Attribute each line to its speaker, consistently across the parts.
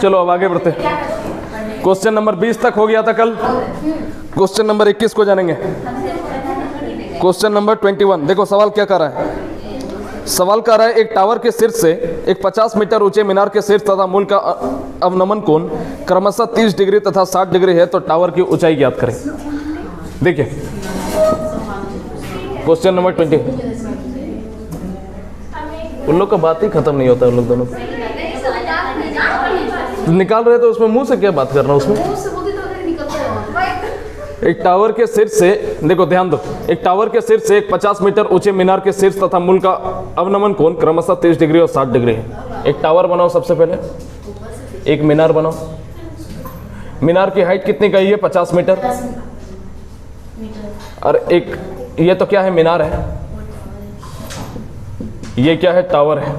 Speaker 1: चलो अब आगे बढ़ते। क्वेश्चन नंबर 20 तक हो गया था कल। क्वेश्चन नंबर 21 को जानेंगे। Question number 21। देखो सवाल क्या कर रहा है। सवाल कर रहा है एक टावर के शीर्ष से एक 50 मीटर ऊंचे मीनार के शीर्ष तथा मूल का अवनमन कोण क्रमशः 30 डिग्री तथा 60 डिग्री है, तो टावर की ऊंचाई ज्ञात करें। देखिए क्वेश्चन नंबर 20। उन लोग का बात ही खत्म नहीं होता, उन लोग दोनों निकाल रहे तो उसमें मुंह से क्या बात करना उसमें। एक टावर के शीर्ष से, देखो ध्यान दो, एक टावर के शीर्ष से एक 50 मीटर ऊंचे मीनार के शीर्ष तथा मूल का अवनमन कोण क्रमशः 30 डिग्री और 60 डिग्री है। एक टावर बनाओ, सबसे पहले एक मीनार बनाओ। मीनार की हाइट कितनी कही है? 50 मीटर। और एक ये तो क्या है? मीनार है। ये क्या है? टावर है।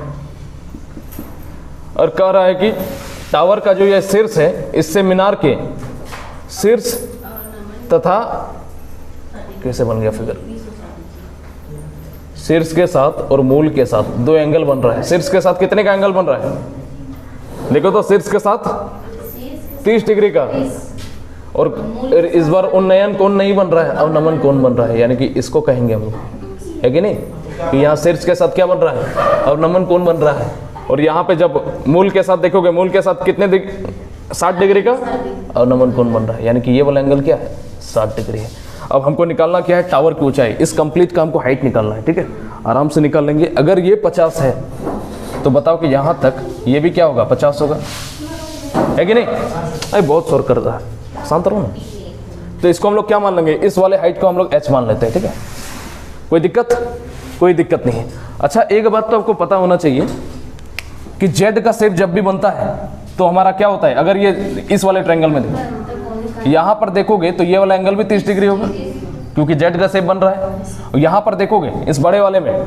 Speaker 1: और कह रहा है कि टावर का जो ये शीर्ष है, इससे मीनार के शीर्ष तथा कैसे बन गया फिगर, शीर्ष के साथ और मूल के साथ दो एंगल बन रहा है। शीर्ष के साथ कितने का एंगल बन रहा है? देखो तो शीर्ष के साथ 30 डिग्री का, और इस बार उन्नयन कोण नहीं बन रहा है, अवनमन कोण बन रहा है, यानी कि इसको कहेंगे हम लोग, है कि नहीं? कि यहाँ शीर्ष के साथ क्या बन रहा है? अवनमन कोण बन रहा है। और यहाँ पे जब मूल के साथ देखोगे, मूल के साथ कितने 60 डिग्री का अवनमन कोण बन रहा है, यानी कि ये वाला एंगल क्या है? 60 डिग्री है। अब हमको निकालना क्या है? टावर की ऊंचाई। इस कंप्लीट का हमको हाइट निकालना है, ठीक है? आराम से निकाल लेंगे। अगर ये 50 है तो बताओ कि यहाँ तक ये भी क्या होगा? 50 होगा, है कि नहीं? अरे बहुत शोर कर रहा है, शांत रहो ना। तो इसको हम लोग क्या मान लेंगे? इस वाले हाइट को हम लोग h मान लेते हैं, ठीक है? कोई दिक्कत? कोई दिक्कत नहीं है। अच्छा, एक बात तो आपको पता होना चाहिए कि जेड का शेप जब भी बनता है तो हमारा क्या होता है? अगर ये इस वाले ट्रायंगल में देखो, यहाँ पर देखोगे तो ये वाला एंगल भी 30 डिग्री होगा, क्योंकि जेड का शेप बन रहा है। और यहाँ पर देखोगे इस बड़े वाले में,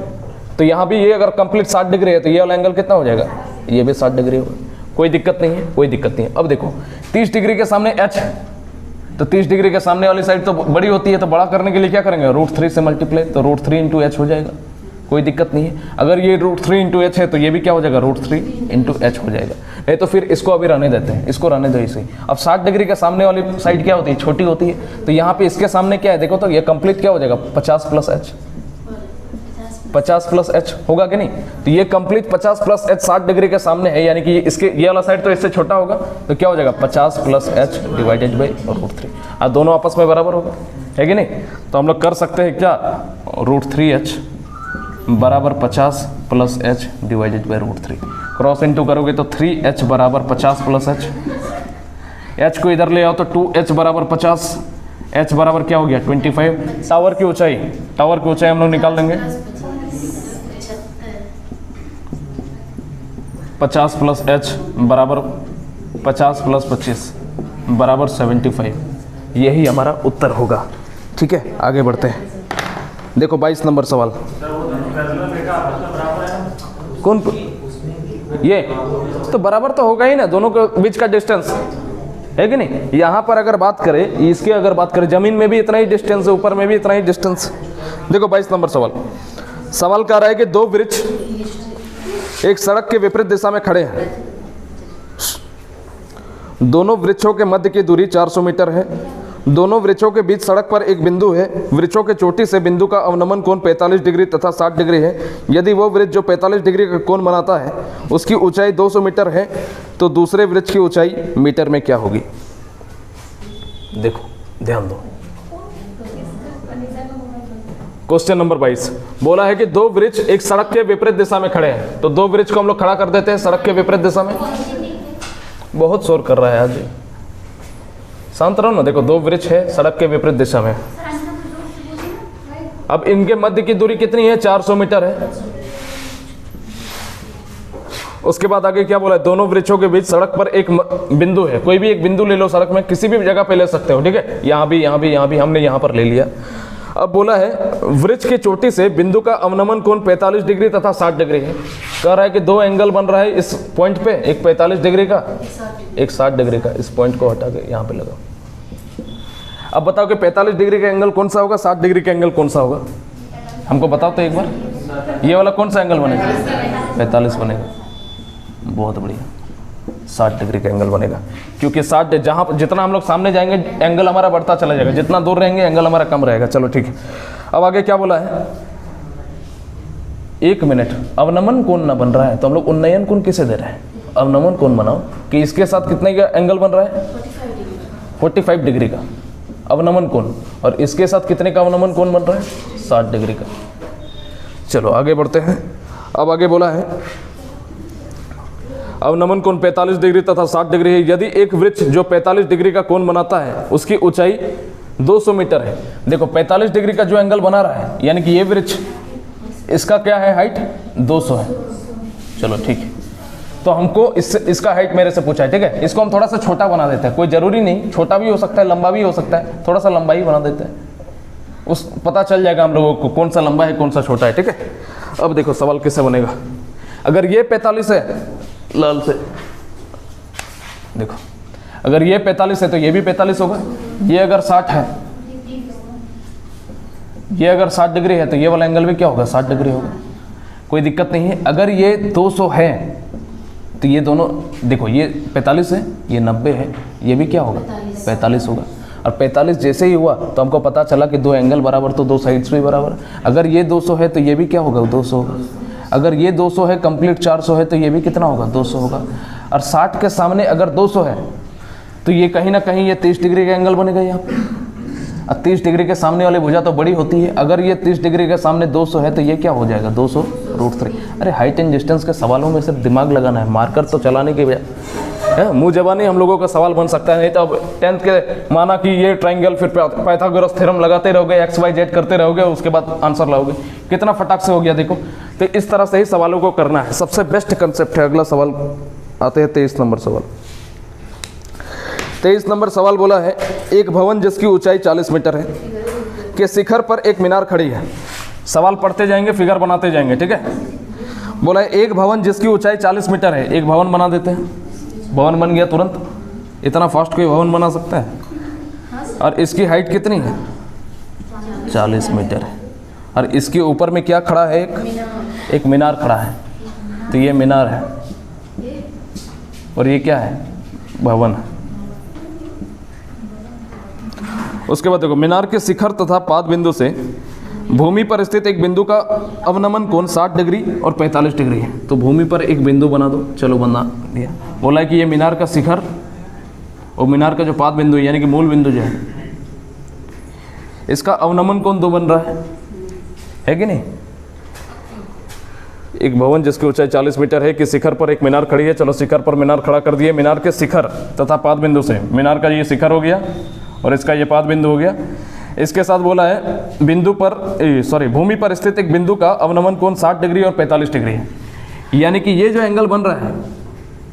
Speaker 1: तो यहाँ भी ये अगर कंप्लीट 60 डिग्री है तो ये वाला एंगल कितना हो जाएगा? ये भी 60 डिग्री होगा। कोई दिक्कत नहीं है, कोई दिक्कत नहीं है। अब देखो 30 डिग्री के सामने h है, तो 30 डिग्री के सामने वाली साइड तो बड़ी होती है, तो बड़ा करने के लिए क्या करेंगे? √3 से मल्टीप्लाई, तो √3 इंटू h हो जाएगा। कोई दिक्कत नहीं है। अगर ये √3 इंटू h है तो ये भी क्या हो जाएगा? √3 इंटू h हो जाएगा। नहीं तो फिर इसको अभी रहने देते हैं, इसको रहने दो इसे। अब 60 डिग्री के सामने वाली साइड क्या होती है? छोटी होती है। तो यहाँ पे इसके सामने क्या है? देखो तो ये कंप्लीट क्या हो जाएगा? 50 प्लस h, 50 प्लस h होगा कि नहीं? तो ये कंप्लीट 50 प्लस h 60 डिग्री के सामने है, यानी कि इसके ये वाला साइड तो इससे छोटा होगा, तो क्या हो जाएगा? 50 प्लस h डिवाइडेड बाई √3। अब दोनों आपस में बराबर होगा, है कि नहीं? तो हम लोग कर सकते हैं क्या? √3h बराबर 50 plus h divided by √3। Cross into करोगे तो 3h बराबर 50 प्लस h, h को इधर ले आओ तो 2h बराबर 50, h बराबर क्या हो गया? 25। टावर की ऊंचाई, टावर की ऊंचाई हम लोग निकाल लेंगे। 50 प्लस h बराबर 50 प्लस 25 बराबर 75। यही हमारा उत्तर होगा, ठीक है? आगे बढ़ते हैं। देखो 22 नंबर सवाल। कौन? ये तो बराबर तो होगा ही ना, दोनों के बीच का डिस्टेंस, है कि नहीं? यहाँ पर अगर बात करें, इसके अगर बात करें, जमीन में भी इतना ही डिस्टेंस है, ऊपर में भी इतना ही डिस्टेंस। देखो 22 नंबर सवाल। सवाल कह रहा है कि दो वृक्ष एक सड़क के विपरीत दिशा में खड़े हैं। दोनों वृक्षों के मध्य की दूरी 400 मीटर है। दोनों वृक्षों के बीच सड़क पर एक बिंदु है। वृक्षों के चोटी से बिंदु का अवनमन कोण 45 डिग्री तथा 60 डिग्री है। यदि वो वृक्ष जो 45 डिग्री का कोण बनाता है उसकी ऊंचाई 200 मीटर है, तो दूसरे वृक्ष की ऊंचाई मीटर में क्या होगी? देखो ध्यान दो। क्वेश्चन नंबर 22 बोला है कि दो वृक्ष एक सड़क के विपरीत दिशा में खड़े हैं। तो दो वृक्ष को हम लोग खड़ा कर देते हैं सड़क के विपरीत दिशा में। बहुत शोर कर रहा है आज, शांत रहो ना। देखो दो वृक्ष है सड़क के विपरीत दिशा में। अब इनके मध्य की दूरी कितनी है? 400 मीटर है। उसके बाद आगे क्या बोला है? दोनों वृक्षों के बीच सड़क पर एक बिंदु है। कोई भी एक बिंदु ले लो सड़क में, किसी भी जगह पे ले सकते हो, ठीक है? यहाँ भी, यहाँ भी, यहाँ भी, हमने यहाँ पर ले लिया। अब बोला है वृक्ष की चोटी से बिंदु का अवनमन कोण 45 डिग्री तथा 60 डिग्री है। कह रहा है कि दो एंगल बन रहा है इस पॉइंट पे, एक 45 डिग्री का, एक 60 डिग्री का। इस पॉइंट को हटा के यहाँ पे लगाओ। अब बताओ कि 45 डिग्री का एंगल कौन सा होगा, 60 डिग्री का एंगल कौन सा होगा? हमको बताओ तो एक बार। ये वाला कौन सा एंगल बनेगा? 45 बनेगा। बहुत बढ़िया, 60 डिग्री का एंगल बनेगा, क्योंकि 60 जहाँ जितना हम लोग सामने जाएंगे एंगल हमारा बढ़ता चला जाएगा, जितना दूर रहेंगे एंगल हमारा कम रहेगा। चलो ठीक है, अब आगे क्या बोला है, 1 मिनट, अवनमन कोण न बन रहा है तो हम लोग उन्नयन कोण किसे दे रहे हैं, अवनमन कोण बनाओ कि इसके साथ कितने का एंगल बन रहा है, 45 डिग्री का अवनमन कोण, और इसके साथ कितने का अवनमन कोण बन रहा है, 60 डिग्री का। चलो आगे बढ़ते हैं। अब आगे बोला है अवनमन कोण 45 डिग्री तथा 60 डिग्री है यदि एक वृक्ष जो 45 डिग्री का कोण बनाता है उसकी ऊंचाई 200 मीटर है। देखो 45 डिग्री का जो एंगल बना रहा है, यानी कि ये वृक्ष, इसका क्या है, हाइट 200 है। चलो ठीक है, तो हमको इसका हाइट मेरे से पूछा है, ठीक है। इसको हम थोड़ा सा छोटा बना देते हैं, कोई ज़रूरी नहीं, छोटा भी हो सकता है लंबा भी हो सकता है, थोड़ा सा लंबा ही बना देते हैं, उस पता चल जाएगा हम लोगों को कौन सा लंबा है कौन सा छोटा है, ठीक है। अब देखो सवाल कैसे बनेगा, अगर ये 45 है, लाल से देखो, अगर ये 45 है तो ये भी 45 होगा, ये अगर 60 है, ये अगर 60 डिग्री है तो ये वाला एंगल भी क्या होगा, 60 डिग्री होगा, कोई दिक्कत नहीं है। अगर ये 200 है तो ये दोनों देखो, ये 45 है, ये 90 है, ये भी क्या होगा, 45 होगा। और 45 जैसे ही हुआ तो हमको पता चला कि दो एंगल बराबर तो दो साइड्स भी बराबर। अगर ये 200 है तो ये भी क्या होगा, 200 होगा। अगर ये 200 है, कंप्लीट 400 है तो ये भी कितना होगा, 200 होगा। और 60 के सामने अगर 200 है तो ये कहीं ना कहीं ये 30 डिग्री का एंगल बनेगा यहाँ पे। और 30 डिग्री के सामने वाली भुजा तो बड़ी होती है, अगर ये 30 डिग्री के सामने 200 है तो ये क्या हो जाएगा, 200√3। अरे हाइट एंड डिस्टेंस के सवालों में सिर्फ दिमाग लगाना है, मार्कर तो चलाने के बजाय मुँह जबानी हम लोगों का सवाल बन सकता है। नहीं तो अब 10th के माना कि ये ट्राइंगल, फिर पाइथागोरस थ्योरम लगाते रहोगे, XYZ करते रहोगे, उसके बाद आंसर लाओगे, कितना फटाक से हो गया देखो। तो इस तरह से ही सवालों को करना है, सबसे बेस्ट कंसेप्ट है। अगला सवाल आते हैं 23 नंबर सवाल। 23 नंबर सवाल बोला है, एक भवन जिसकी ऊंचाई 40 मीटर है के शिखर पर एक मीनार खड़ी है। सवाल पढ़ते जाएंगे, फिगर बनाते जाएंगे, ठीक है। बोला है एक भवन जिसकी ऊंचाई 40 मीटर है, एक भवन बना देते हैं, भवन बन गया तुरंत, इतना फास्ट कोई भवन बना सकता है। और इसकी हाइट कितनी है, 40 मीटर है। और इसके ऊपर में क्या खड़ा है, एक मीनार खड़ा है, तो ये मीनार है और ये क्या है, भवन है। उसके बाद देखो, मीनार के शिखर तथा पाद बिंदु से भूमि पर स्थित एक बिंदु का अवनमन कोण 60 डिग्री और 45 डिग्री है। तो भूमि पर एक बिंदु बना दो, चलो बना दिया। बोला है कि ये मीनार का शिखर और मीनार का जो पाद बिंदु है, यानी कि मूल बिंदु जो है, इसका अवनमन कोण 2 बन रहा है कि नहीं। एक भवन जिसकी ऊंचाई 40 मीटर है कि शिखर पर एक मीनार खड़ी है। चलो शिखर पर मीनार खड़ा कर दिए, मीनार के शिखर तथा पाद बिंदु से, मीनार का ये शिखर हो गया और इसका ये पाद बिंदु हो गया। इसके साथ बोला है बिंदु पर भूमि पर स्थित एक बिंदु का अवनमन कोण 60 डिग्री और 45 डिग्री है। यानी कि ये जो एंगल बन रहा है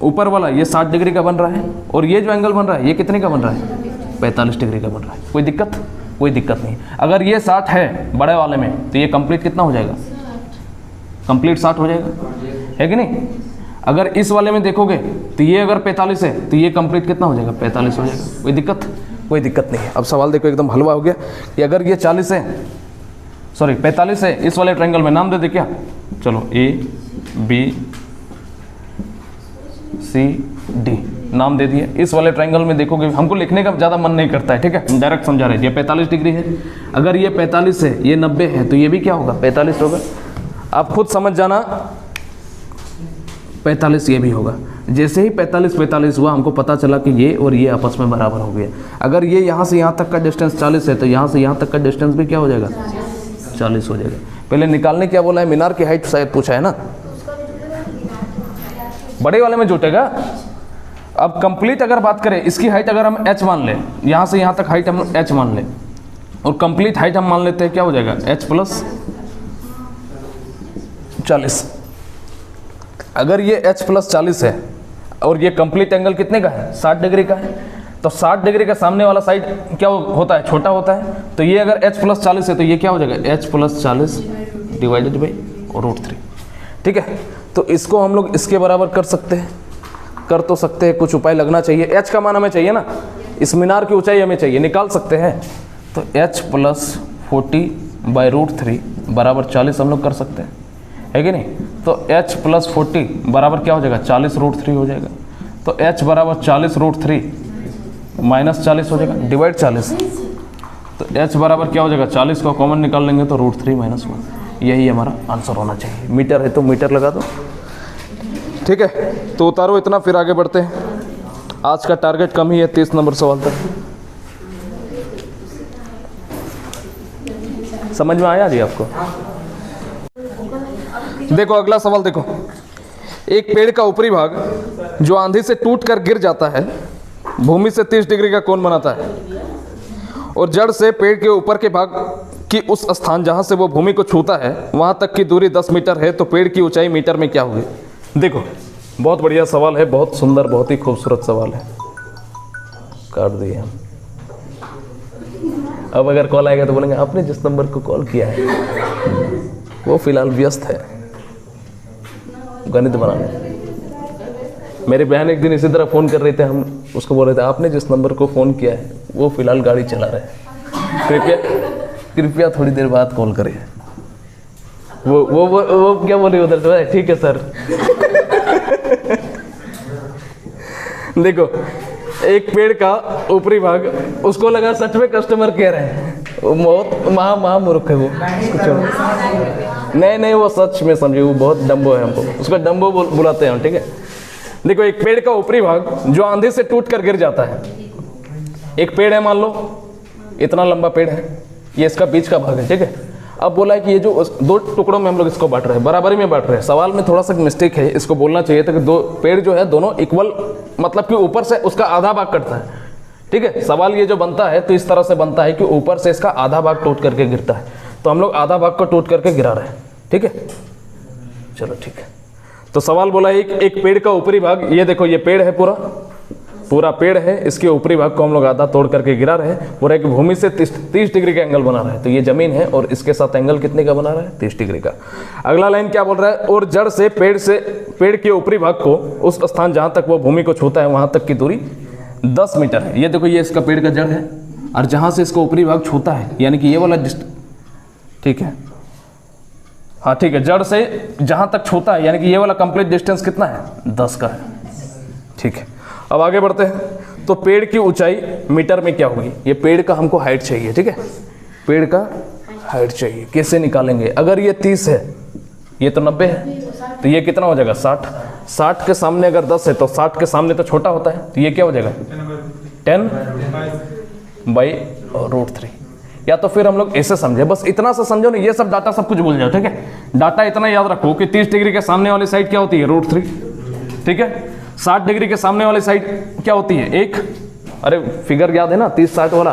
Speaker 1: ऊपर वाला, ये 60 डिग्री का बन रहा है, और ये जो एंगल बन रहा है ये कितने का बन रहा है, 45 डिग्री का बन रहा है। कोई दिक्कत, कोई दिक्कत नहीं। अगर ये 60 है बड़े वाले में तो ये कंप्लीट कितना हो जाएगा, कंप्लीट 60 हो जाएगा, है कि नहीं। अगर इस वाले में देखोगे तो ये अगर 45 है तो ये कंप्लीट कितना हो जाएगा, 45 हो जाएगा। कोई दिक्कत, कोई दिक्कत नहीं है। अब सवाल देखो, एकदम हलवा हो गया कि अगर ये 40 है, 45 है, इस वाले ट्रायंगल में नाम दे दे क्या, चलो ABCD नाम दे दिए। इस वाले ट्रायंगल में देखोगे, हमको लिखने का ज़्यादा मन नहीं करता है, ठीक है, डायरेक्ट समझा रहे हैं। ये 45 डिग्री है, अगर ये 45 है, ये 90 है, तो ये भी क्या होगा, 45 होगा। आप खुद समझ जाना, 45 ये भी होगा। जैसे ही 45 हुआ, हमको पता चला कि ये और ये आपस में बराबर हो गया। अगर ये यहाँ से यहाँ तक का डिस्टेंस 40 है तो यहाँ से यहाँ तक का डिस्टेंस भी क्या हो जाएगा, 40 हो जाएगा। पहले निकालने क्या बोला है, मीनार की हाइट शायद पूछा है ना, बड़े वाले में जुटेगा। अब कंप्लीट अगर बात करें, इसकी हाइट अगर हम h मान लें, यहाँ से यहाँ तक हाइट हम h मान लें, और कंप्लीट हाइट हम मान लेते हैं, क्या हो जाएगा, h + 40। अगर ये h + 40 है और ये कंप्लीट एंगल कितने का है, 60 डिग्री का है, तो 60 डिग्री का सामने वाला साइड क्या होता है, छोटा होता है। तो ये अगर h + 40 है तो ये क्या हो जाएगा, h + 40 डिवाइडेड बाई √3, ठीक है। तो इसको हम लोग इसके बराबर कर सकते हैं, कर तो सकते हैं, कुछ उपाय लगना चाहिए। h का मान हमें चाहिए ना, इस मीनार की ऊंचाई हमें चाहिए, निकाल सकते हैं। तो h + 40/√3 बराबर 40 हम लोग कर सकते हैं, है कि नहीं। तो h + 40 बराबर क्या हो जाएगा, 40√3 हो जाएगा। तो h बराबर 40√3 माइनस 40 हो जाएगा, डिवाइड 40, तो h बराबर क्या हो जाएगा, 40 को कॉमन निकाल लेंगे तो √3 माइनस 1, यही हमारा आंसर होना चाहिए। मीटर है तो मीटर लगा दो, ठीक है। तो उतारो इतना, फिर आगे बढ़ते हैं। आज का टारगेट कम ही है, 30 नंबर सवाल तक। समझ में आया जी आपको? देखो अगला सवाल देखो, एक पेड़ का ऊपरी भाग जो आंधी से टूट कर गिर जाता है भूमि से 30 डिग्री का कोण बनाता है, और जड़ से पेड़ के ऊपर के भाग की उस स्थान जहां से वो भूमि को छूता है वहां तक की दूरी 10 मीटर है, तो पेड़ की ऊंचाई मीटर में क्या होगी? देखो बहुत बढ़िया सवाल है, बहुत सुंदर, बहुत ही खूबसूरत सवाल है। काट दिए हम। अब अगर कॉल आएगा तो बोलेंगे आपने जिस नंबर को कॉल किया है वो फिलहाल व्यस्त है गणित बनाने। मेरी बहन एक दिन इसी तरह फ़ोन कर रहे थे, हम उसको बोल रहे थे आपने जिस नंबर को फ़ोन किया है वो फिलहाल गाड़ी चला रहे हैं, कृपया थोड़ी देर बाद कॉल करें। वो क्या बोले उधर से, ठीक है सर। देखो एक पेड़ का ऊपरी भाग, उसको लगा सच में कस्टमर कह रहे हैं, बहुत महा मूर्ख है वो, नहीं वो सच में समझे, वो बहुत डम्बो है, हमको उसका डम्बो बुलाते हैं हम, ठीक है। देखो एक पेड़ का ऊपरी भाग जो आंधी से टूट कर गिर जाता है, एक पेड़ है मान लो, इतना लंबा पेड़ है, ये इसका बीच का भाग है, ठीक है। अब बोला है कि ये जो दो टुकड़ों में हम लोग इसको बांट रहे हैं, बराबरी में बांट रहे हैं। सवाल में थोड़ा सा मिस्टेक है, इसको बोलना चाहिए था कि दो पेड़ जो है दोनों इक्वल, मतलब कि ऊपर से उसका आधा भाग कटता है, ठीक है। सवाल ये जो बनता है तो इस तरह से बनता है कि ऊपर से इसका आधा भाग टूट करके गिरता है, तो हम लोग आधा भाग को टूट करके गिरा रहे हैं, ठीक है। चलो ठीक है, तो सवाल बोला एक पेड़ का ऊपरी भाग, ये देखो ये पेड़ है, पूरा पेड़ है, इसके ऊपरी भाग को हम लोग आधा तोड़ करके गिरा रहे हैं, पूरा एक भूमि से 30 डिग्री का एंगल बना रहा है। तो ये जमीन है और इसके साथ एंगल कितने का बना रहा है, 30 डिग्री का। अगला लाइन क्या बोल रहा है, और जड़ से पेड़ के ऊपरी भाग को उस स्थान जहां तक वो भूमि को छूता है वहां तक की दूरी 10 मीटर है। ये देखो ये इसका पेड़ का जड़ है, और जहां से इसका ऊपरी भाग छूता है यानी कि ये वाला ठीक है, हाँ ठीक है, जड़ से जहां तक छूता है यानी कि ये वाला कंप्लीट डिस्टेंस कितना है, 10 का है, ठीक है। अब आगे बढ़ते हैं, तो पेड़ की ऊंचाई मीटर में क्या होगी? ये पेड़ का हमको हाइट चाहिए, ठीक है, पेड़ का हाइट चाहिए। कैसे निकालेंगे? अगर ये 30 है, ये तो 90 है, तो ये कितना हो जाएगा 60 के सामने अगर 10 है तो 60 के सामने तो छोटा होता है, तो ये क्या हो जाएगा 10/√3। या तो फिर हम लोग ऐसे समझे, बस इतना सा समझो ना, ये सब डाटा सब कुछ भूल जाओ, ठीक है। डाटा इतना याद रखो कि 30 डिग्री के सामने वाली साइड क्या होती है, √3, ठीक है। 60 डिग्री के सामने वाली साइड क्या होती है, 1। अरे फिगर याद है ना, 30-60 वाला,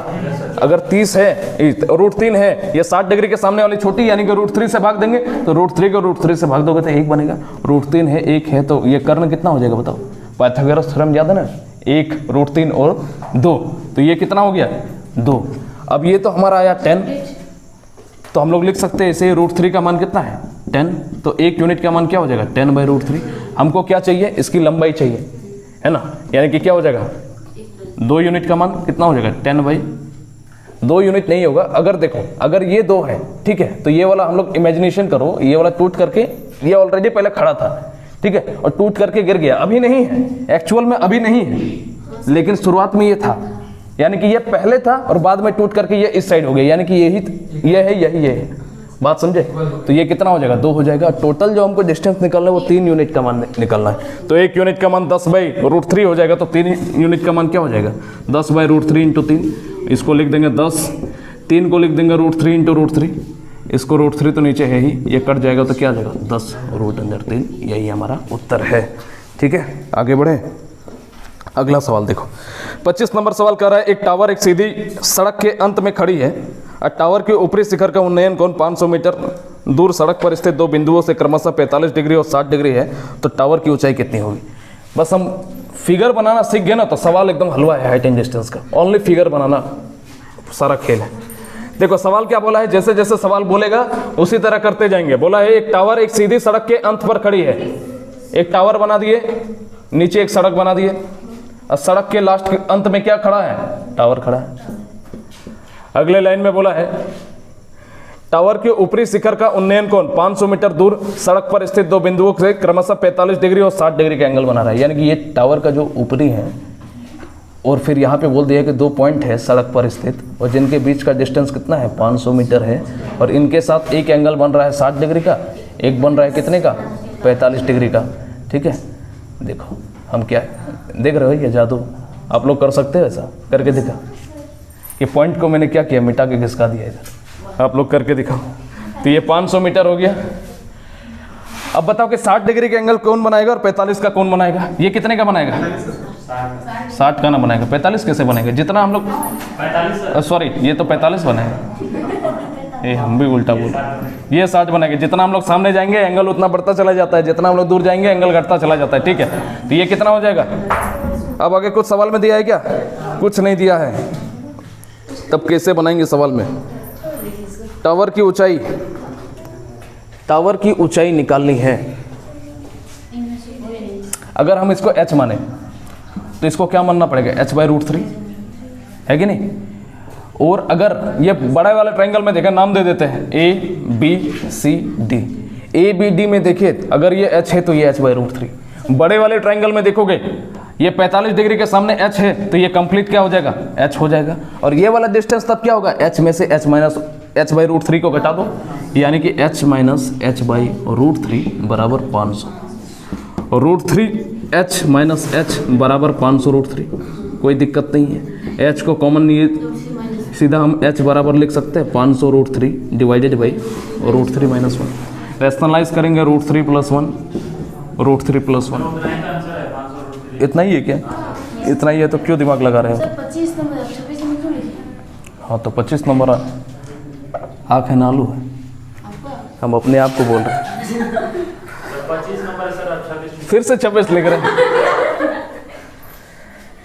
Speaker 1: अगर 30 है √3 है, ये 60 डिग्री के सामने वाली छोटी यानी कि √3 से भाग देंगे, तो √3 को √3 से भाग दोगे तो 1 बनेगा। √3 है, 1 है, तो ये कर्ण कितना हो जाएगा बताओ, पाइथागोरस थ्योरम याद है ना, 1 √3 और 2, तो ये कितना हो गया 2। अब ये तो हमारा आया 10, तो हम लोग लिख सकते हैं इसे, √3 का मान कितना है 10, तो 1 यूनिट का मान क्या हो जाएगा 10/√3। हमको क्या चाहिए, इसकी लंबाई चाहिए, है ना, यानी कि क्या हो जाएगा 2 यूनिट का मान कितना हो जाएगा 10/2 यूनिट नहीं होगा। अगर देखो अगर ये 2 है, ठीक है, तो ये वाला हम लोग इमेजिनेशन करो, ये वाला टूट करके, ये ऑलरेडी पहले खड़ा था, ठीक है, और टूट करके गिर गया, अभी नहीं है, एक्चुअल में अभी नहीं है, लेकिन शुरुआत में ये था, यानी कि ये पहले था और बाद में टूट करके ये इस साइड हो गया, यानी कि ये है, बात समझे। तो ये कितना हो जाएगा 2 हो जाएगा। टोटल जो हमको डिस्टेंस निकालना है वो 3 यूनिट का मान निकालना है, तो 1 यूनिट का मान 10/√3 हो जाएगा, तो 3 यूनिट का मान क्या हो जाएगा 10/√3 × 3, इसको लिख देंगे 10, 3 को लिख देंगे √3 × √3, इसको √3 तो नीचे है ही, ये कट जाएगा तो क्या आ जाएगा 10√3, यही हमारा उत्तर है, ठीक है। आगे बढ़े, अगला सवाल देखो, 25 नंबर सवाल कह रहा है, एक टावर एक सीधी सड़क के अंत में खड़ी है, और टावर के ऊपरी शिखर का उन्नयन कोण 500 मीटर दूर सड़क पर स्थित 2 बिंदुओं से क्रमशः 45 डिग्री और 60 डिग्री है, तो टावर की ऊंचाई कितनी होगी? बस हम फिगर बनाना सीख गए ना, तो सवाल एकदम हलवा है हाइट एंड डिस्टेंस का, ओनली फिगर बनाना सारा खेल है। देखो सवाल क्या बोला है, जैसे जैसे सवाल बोलेगा उसी तरह करते जाएंगे। बोला है एक टावर एक सीधी सड़क के अंत पर खड़ी है, एक टावर बना दिए, नीचे एक सड़क बना दिए, और सड़क के लास्ट के अंत में क्या खड़ा है, टावर खड़ा है। अगले लाइन में बोला है टावर के ऊपरी शिखर का उन्नयन कोण 500 मीटर दूर सड़क पर स्थित दो बिंदुओं से क्रमशः 45 डिग्री और 60 डिग्री का एंगल बना रहा है। यानी कि ये टावर का जो ऊपरी है और फिर यहाँ पे बोल दिया कि 2 पॉइंट है सड़क पर स्थित और जिनके बीच का डिस्टेंस कितना है 500 मीटर है और इनके साथ एक एंगल बन रहा है 60 डिग्री का, एक बन रहा है कितने का 45 डिग्री का। ठीक है, देखो हम क्या देख रहे हो, ये जादू आप लोग कर सकते हो, ऐसा करके दिखा। ये पॉइंट को मैंने क्या किया, मिटा के घिसका दिया इधर, आप लोग करके दिखाओ। तो ये 500 मीटर हो गया। अब बताओ कि 60 डिग्री का एंगल कौन बनाएगा और 45 का कौन बनाएगा? ये कितने का बनाएगा? 60 का ना बनाएगा। 45 कैसे बनेगा? जितना हम लोग सॉरी ये तो 45 बनेगा, ये हम भी उल्टा बोल, ये 60 बनेगा। जितना हम लोग सामने जाएंगे एंगल उतना बढ़ता चला जाता है, जितना हम लोग दूर जाएंगे एंगल घटता चला जाता है। ठीक है, तो ये कितना हो जाएगा? अब आगे कुछ सवाल में दिया है क्या? कुछ नहीं दिया है, तब कैसे बनाएंगे सवाल में? टावर की ऊंचाई, टावर की ऊंचाई निकालनी है। अगर हम इसको h माने तो इसको क्या मानना पड़ेगा? h/√3 है कि नहीं? और अगर ये बड़े वाले ट्रायंगल में देखा, नाम दे देते हैं ABCD। ABD में देखिए अगर ये h है तो ये h/√3। बड़े वाले ट्रायंगल में देखोगे ये 45 डिग्री के सामने h है तो ये कंप्लीट क्या हो जाएगा? h हो जाएगा। और ये वाला डिस्टेंस तब क्या होगा? h में से h/√3 को घटा दो, यानी कि h - h/√3 बराबर 500 और √3 h - h बराबर 500 √3। कोई दिक्कत नहीं है, h को कॉमन नहीं, सीधा हम h बराबर लिख सकते हैं 500 √3 डिवाइडेड बाई √3 - 1। रैशनलाइज करेंगे √3 + 1 √3 + 1। इतना ही है क्या? इतना ही है तो क्यों दिमाग लगा रहे हो?
Speaker 2: 25 नंबर 26 नंबर क्यों लिखे?
Speaker 1: हाँ तो 25 नंबर आँख है ना आलू है, हम अपने आप को बोल रहे हैं।
Speaker 3: 25 नंबर सर,
Speaker 1: फिर से 26 लिख रहे हैं।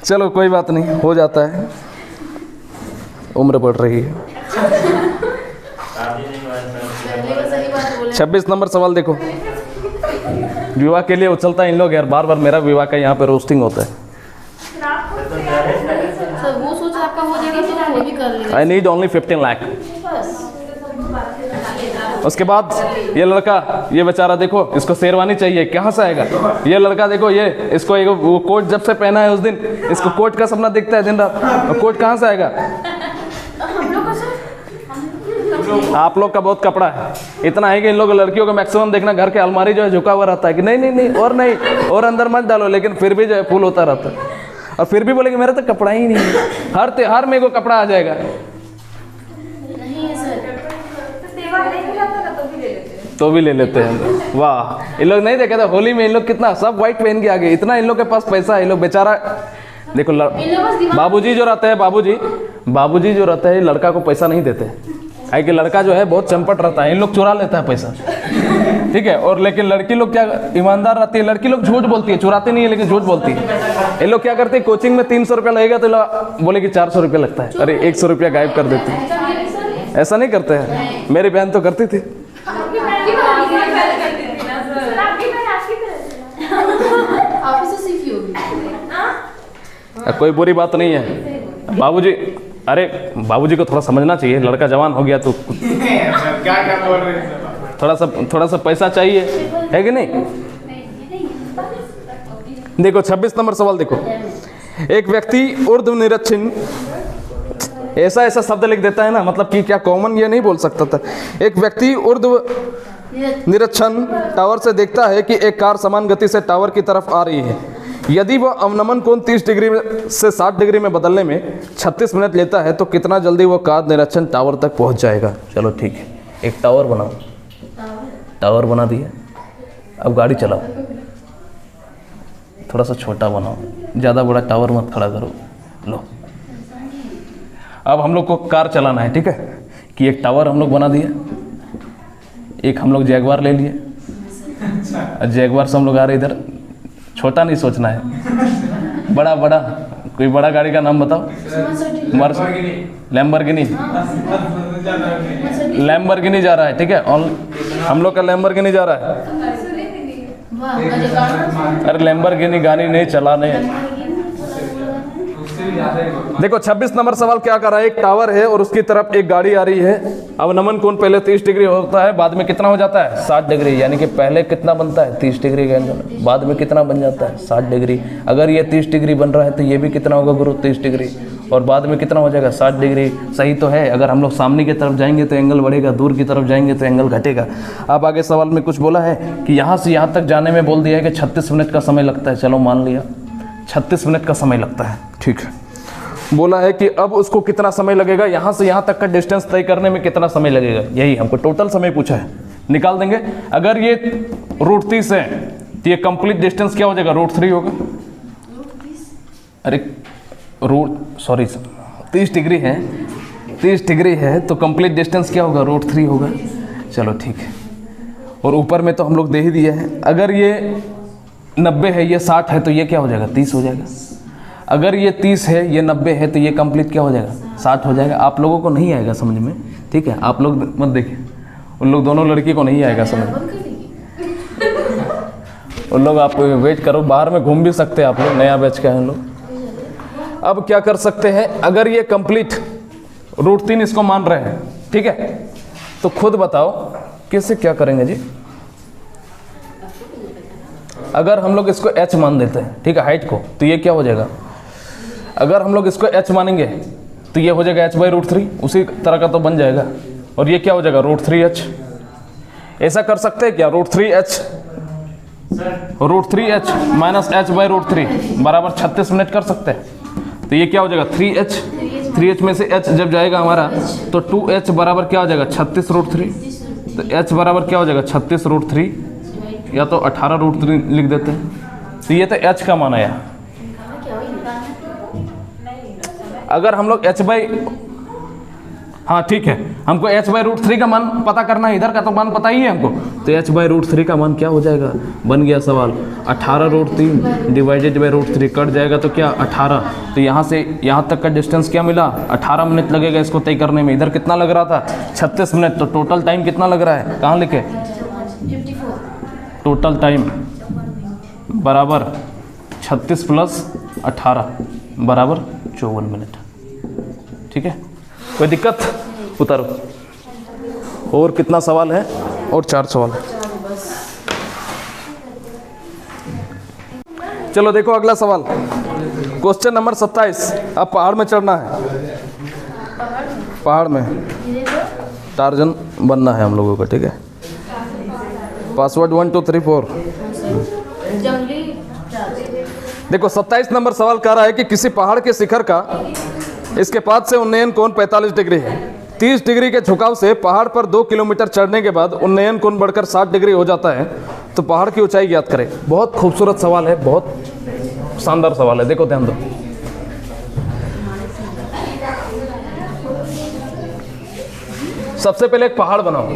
Speaker 1: चलो कोई बात नहीं, हो जाता है, उम्र बढ़ रही है। 26 नंबर सवाल देखो। विवाह के लिए उछलता है इन लोग यार, बार बार मेरा विवाह का यहाँ पे रोस्टिंग होता है।
Speaker 2: सर वो सोच आपका हो जाएगा तो वो भी कर लेगा।
Speaker 1: I need only 15 lakh. उसके बाद ये लड़का, ये बेचारा देखो, इसको शेरवानी चाहिए, कहाँ से आएगा? ये लड़का देखो, ये इसको एक वो कोट जब से पहना है उस दिन इसको कोट का सपना दिखता है दिन रात। कोट कहाँ से आएगा? आप लोग का बहुत कपड़ा है, इतना है कि इन लोग लड़कियों को मैक्सिमम देखना घर के अलमारी जो है झुका हुआ रहता है कि नहीं नहीं नहीं और नहीं और अंदर मत डालो, लेकिन फिर भी जो है फुल होता रहता है और फिर भी बोलेंगे मेरा तो कपड़ा ही नहीं है, हर त्योहार में को कपड़ा आ जाएगा।
Speaker 2: नहीं है सर,
Speaker 1: तो भी ले लेते हैं। वाह, इन लोग नहीं देखे थे होली में इन लोग कितना सब व्हाइट पहन के आ गए, इतना इन लोग के पास पैसा है। इन लोग बेचारा देखो बाबूजी जो रहते हैं, बाबूजी जो रहते हैं लड़का को पैसा नहीं देते, है कि लड़का जो है बहुत चंपट रहता है, इन लोग चुरा लेता है पैसा। ठीक है, और लेकिन लड़की लोग क्या ईमानदार रहती है, लड़की लोग झूठ बोलती है, चुराती नहीं है लेकिन झूठ बोलती है। ये लोग क्या करते हैं, कोचिंग में 300 रुपया लगेगा तो बोले कि 400 रुपया लगता है, अरे 100 रुपया गायब कर देते हैं। ऐसा नहीं करते हैं, मेरी बहन तो करती थी। कोई बुरी बात नहीं है बाबूजी, अरे बाबूजी को थोड़ा समझना चाहिए, लड़का जवान हो गया तो थोड़ा सा पैसा चाहिए, है कि नहीं? देखो 26 नंबर सवाल देखो। एक व्यक्ति ऊर्ध्व निरक्षण, ऐसा शब्द लिख देता है ना, मतलब कि क्या कॉमन ये नहीं बोल सकता था। एक व्यक्ति ऊर्ध्व निरक्षण टावर से देखता है कि एक कार समान गति से टावर की तरफ आ रही है। यदि वह अवनमन कोण 30 डिग्री से 60 डिग्री में बदलने में 36 मिनट लेता है तो कितना जल्दी वह कार निरीक्षण टावर तक पहुंच जाएगा? चलो ठीक है, एक टावर बनाओ, टावर बना दिया, अब गाड़ी चलाओ, थोड़ा सा छोटा बनाओ, ज़्यादा बड़ा टावर मत खड़ा करो। लो अब हम लोग को कार चलाना है, ठीक है, कि एक टावर हम लोग बना दिया, एक हम लोग जैगवार ले लिए, जैगवार से हम लोग आ रहे इधर, छोटा नहीं सोचना है, बड़ा बड़ा, कोई बड़ा गाड़ी का नाम बताओ। लैम्बोर्गिनी जा रहा है, ठीक है, हम लोग का लैम्बोर्गिनी जा रहा है। अरे लैम्बोर्गिनी गाड़ी नहीं चलाने, देखो 26 नंबर सवाल क्या कर रहा है, एक टावर है और उसकी तरफ एक गाड़ी आ रही है। अब नमन कोण पहले 30 डिग्री होता है, बाद में कितना हो जाता है 60 डिग्री, यानी कि पहले कितना बनता है 30 डिग्री का एंगल, बाद में कितना बन जाता है 60 डिग्री। अगर ये 30 डिग्री बन रहा है तो ये भी कितना होगा गुरु 30 डिग्री, और बाद में कितना हो जाएगा 60 डिग्री। सही तो है। अगर हम लोग सामने की तरफ जाएंगे तो एंगल बढ़ेगा, दूर की तरफ जाएंगे तो एंगल घटेगा। अब आगे सवाल में कुछ बोला है कि यहाँ से यहाँ तक जाने में बोल दिया है कि 36 मिनट का समय लगता है। चलो मान लिया 36 मिनट का समय लगता है, ठीक है। बोला है कि अब उसको कितना समय लगेगा, यहाँ से यहाँ तक का डिस्टेंस तय करने में कितना समय लगेगा, यही हमको टोटल समय पूछा है, निकाल देंगे। अगर ये √30 है तो ये कंप्लीट डिस्टेंस क्या हो जाएगा √3 होगा। अरे सॉरी 30 डिग्री है, 30 डिग्री है तो कंप्लीट डिस्टेंस क्या होगा √3 होगा। चलो ठीक है। और ऊपर में तो हम लोग दे ही दिया है। अगर ये 90 है ये 60 है तो ये क्या हो जाएगा 30 हो जाएगा। अगर ये 30 है ये 90 है तो ये कंप्लीट क्या हो जाएगा 60 हो जाएगा। आप लोगों को नहीं आएगा समझ में, ठीक है, आप लोग मत देखिए, उन लोग दोनों लड़की को नहीं आएगा समझ में। उन लोग आप वेट करो, बाहर में घूम भी सकते हैं आप लोग, नया बैच का है उन लोग। अब क्या कर सकते हैं, अगर ये कंप्लीट √3 इसको मान रहे हैं, ठीक है, तो खुद बताओ कैसे क्या करेंगे जी। अगर हम लोग इसको h मान देते हैं, ठीक है, हाइट को, तो ये क्या हो जाएगा। अगर हम लोग इसको h मानेंगे तो ये हो जाएगा h/√3, उसी तरह का तो बन जाएगा। और ये क्या हो जाएगा √3h। ऐसा कर सकते हैं क्या, √3h माइनस h/√3 बराबर 36 मिनट कर सकते हैं। तो ये क्या हो जाएगा 3h में से h जब जाएगा हमारा तो 2h बराबर क्या हो जाएगा 36√3। तो h बराबर क्या हो जाएगा 36√3 या तो 18√3 लिख देते हैं। तो ये तो h का मान आया। अगर हम लोग हाँ ठीक है, हमको h/√3 का मान पता करना है, इधर का तो मान पता ही है हमको। तो h/√3 का मान क्या हो जाएगा, बन गया सवाल 18√3 डिवाइडेड बाई √3 कट जाएगा तो क्या 18। तो यहाँ से यहाँ तक का डिस्टेंस क्या मिला 18 मिनट लगेगा इसको तय करने में। इधर कितना लग रहा था 36 मिनट, तो टोटल टाइम कितना लग रहा है, कहाँ लिखे, टोटल टाइम बराबर 36 + 18 बराबर 54 मिनट। ठीक है, कोई दिक्कत, उतारो। और कितना सवाल है, और 4 सवाल है। चलो देखो अगला सवाल, क्वेश्चन नंबर 27। अब पहाड़ में चढ़ना है, पहाड़ में टार्जन बनना है हम लोगों को, ठीक है। पासवर्ड 1 2 3 4। देखो 27 नंबर सवाल कह रहा है कि किसी पहाड़ के शिखर का इसके पास से उन्नयन कोण 45 डिग्री है। 30 डिग्री के झुकाव से पहाड़ पर 2 किलोमीटर चढ़ने के बाद उन्नयन कोण बढ़कर 60 डिग्री हो जाता है, तो पहाड़ की ऊंचाई ज्ञात करें। बहुत खूबसूरत सवाल है, बहुत शानदार सवाल है, देखो ध्यान दो। सबसे पहले एक पहाड़ बनाओ,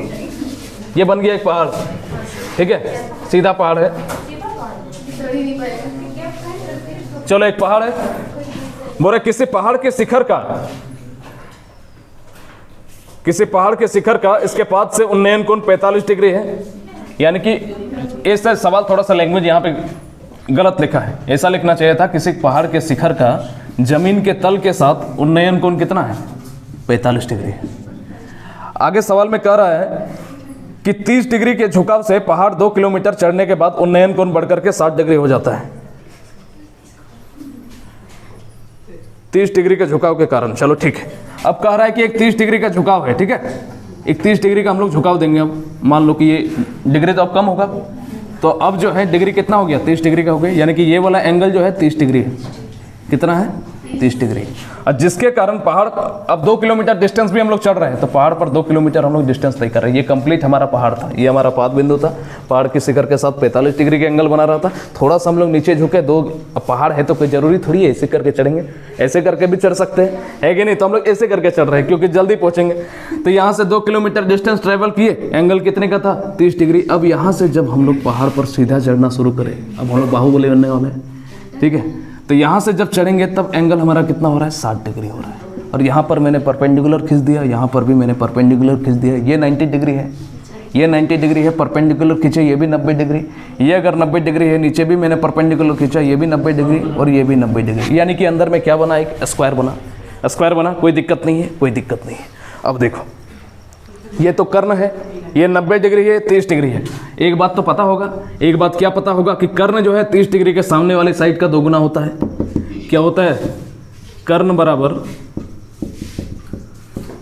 Speaker 1: ये बन गया एक पहाड़, ठीक है, सीधा पहाड़ है। चलो एक पहाड़ है, बोले किसी पहाड़ के शिखर का इसके पास से उन्नयन कोण 45 डिग्री है। यानी कि ऐसा सवाल थोड़ा सा लैंग्वेज यहाँ पे गलत लिखा है, ऐसा लिखना चाहिए था किसी पहाड़ के शिखर का जमीन के तल के साथ उन्नयन कोण कितना है 45 डिग्री है। आगे सवाल में कह रहा है कि 30 डिग्री के झुकाव से पहाड़ 2 किलोमीटर चढ़ने के बाद उन्नयन कोण बढ़कर के 60 डिग्री हो जाता है 30 डिग्री के झुकाव के कारण। चलो ठीक है, अब कह रहा है कि एक 30 डिग्री का झुकाव है, ठीक है, एक 30 डिग्री का हम लोग झुकाव देंगे। अब मान लो कि ये डिग्री तो अब कम होगा, तो अब जो है डिग्री कितना हो गया 30 डिग्री का हो गया। यानी कि ये वाला एंगल जो है 30 डिग्री है, कितना है 30 डिग्री। और जिसके कारण पहाड़ अब 2 किलोमीटर डिस्टेंस भी हम लोग चढ़ रहे हैं, तो पहाड़ पर 2 किलोमीटर हम लोग डिस्टेंस तय कर रहे हैं। ये कंप्लीट हमारा पहाड़ था, ये हमारा पाद बिंदु था, पहाड़ के शिखर के साथ 45 डिग्री के एंगल बना रहा था। थोड़ा सा हम लोग नीचे झुके, पहाड़ है तो कोई जरूरी थोड़ी है ऐसे करके चढ़ेंगे, ऐसे करके भी चढ़ सकते हैं, है कि नहीं। तो हम लोग ऐसे करके चढ़ रहे हैं क्योंकि जल्दी पहुंचेंगे। तो यहाँ से 2 किलोमीटर डिस्टेंस ट्रेवल किए, एंगल कितने का था 30 डिग्री। अब यहाँ से जब हम लोग पहाड़ पर सीधा चढ़ना शुरू करें, अब हम लोग बाहुबली बनने वाले हैं, ठीक है। तो यहाँ से जब चढ़ेंगे तब एंगल हमारा कितना हो रहा है 60 डिग्री हो रहा है। और यहाँ पर मैंने परपेंडिकुलर खींच दिया, यहाँ पर भी मैंने परपेंडिकुलर खींच दिया, ये 90 डिग्री है, ये 90 डिग्री है, परपेंडिकुलर खींचे ये भी 90 डिग्री, ये अगर 90 डिग्री है नीचे भी मैंने परपेंडिकुलर खींचा ये भी 90 डिग्री और ये भी 90 डिग्री, यानी कि अंदर में क्या बना, एक स्क्वायर बना, स्क्वायर बना, कोई दिक्कत नहीं है, कोई दिक्कत नहीं है। अब देखो ये तो कर्ण है, ये 90 डिग्री है, 30 डिग्री है। एक बात तो पता होगा, एक बात क्या पता होगा कि कर्ण जो है 30 डिग्री के सामने वाली साइड का दोगुना होता है। क्या होता है, कर्ण बराबर